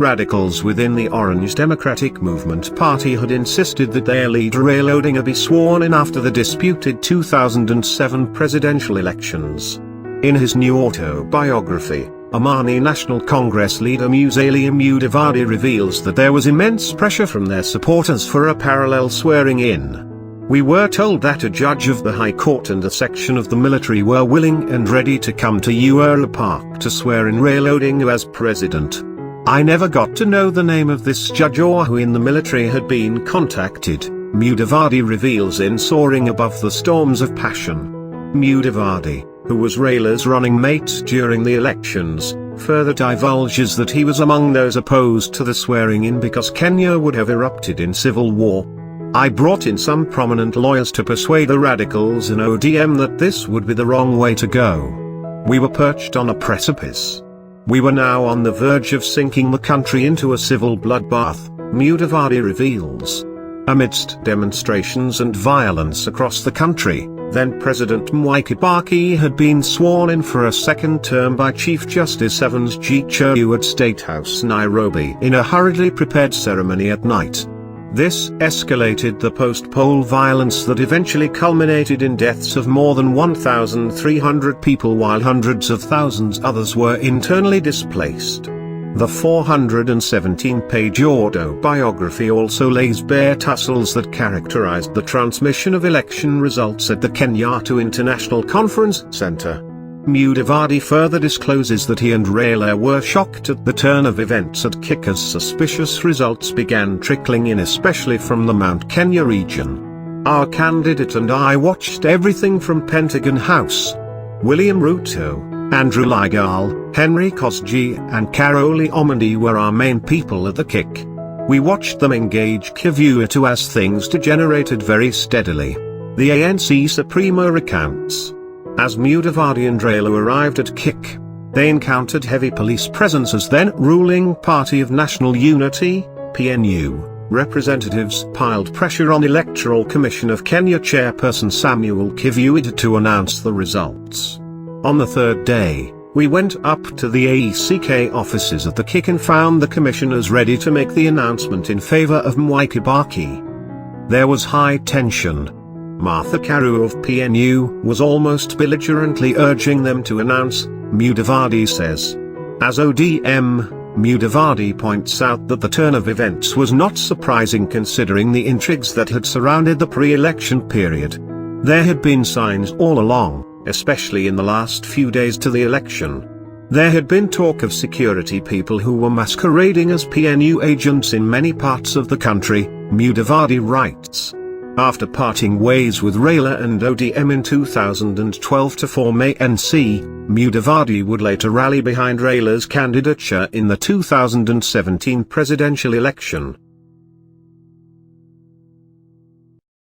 Radicals within the Orange Democratic Movement Party had insisted that their leader Raila Odinga be sworn in after the disputed 2007 presidential elections. In his new autobiography, Omani National Congress leader Musalia Mudavadi reveals that there was immense pressure from their supporters for a parallel swearing-in. "We were told that a judge of the High Court and a section of the military were willing and ready to come to Ura Park to swear in Raila Odinga as president. I never got to know the name of this judge or who in the military had been contacted," Mudavadi reveals in Soaring Above the Storms of Passion. Mudavadi, who was Raila's running mate during the elections, further divulges that he was among those opposed to the swearing-in because Kenya would have erupted in civil war. "I brought in some prominent lawyers to persuade the radicals in ODM that this would be the wrong way to go. We were perched on a precipice. We were now on the verge of sinking the country into a civil bloodbath," Mudavadi reveals. Amidst demonstrations and violence across the country, then-President Mwai Kibaki had been sworn in for a second term by Chief Justice Evans G. Cheru at State House, Nairobi, in a hurriedly prepared ceremony at night. This escalated the post-poll violence that eventually culminated in deaths of more than 1,300 people while hundreds of thousands others were internally displaced. The 417-page autobiography also lays bare tussles that characterized the transmission of election results at the Kenyatta International Conference Center. Mudavadi further discloses that he and Raila were shocked at the turn of events at KIK as suspicious results began trickling in, especially from the Mount Kenya region. "Our candidate and I watched everything from Pentagon House. William Ruto, Andrew Ligal, Henry Kosgei and Caroli Omondi were our main people at the KIK. We watched them engage Kivuitu as things degenerated very steadily," the ANC Supremo recounts. As Mudavadi and Raila arrived at KIK, they encountered heavy police presence as then-ruling Party of National Unity, PNU, representatives piled pressure on Electoral Commission of Kenya chairperson Samuel Kivuitu to announce the results. "On the third day, we went up to the AECK offices at the KIK and found the commissioners ready to make the announcement in favor of Mwai Kibaki. There was high tension. Martha Karua of PNU was almost belligerently urging them to announce," Mudavadi says. As ODM, Mudavadi points out that the turn of events was not surprising considering the intrigues that had surrounded the pre-election period. There had been signs all along, especially in the last few days to the election. There had been talk of security people who were masquerading as PNU agents in many parts of the country, Mudavadi writes. After parting ways with Raila and ODM in 2012 to form ANC, Mudavadi would later rally behind Raila's candidature in the 2017 presidential election.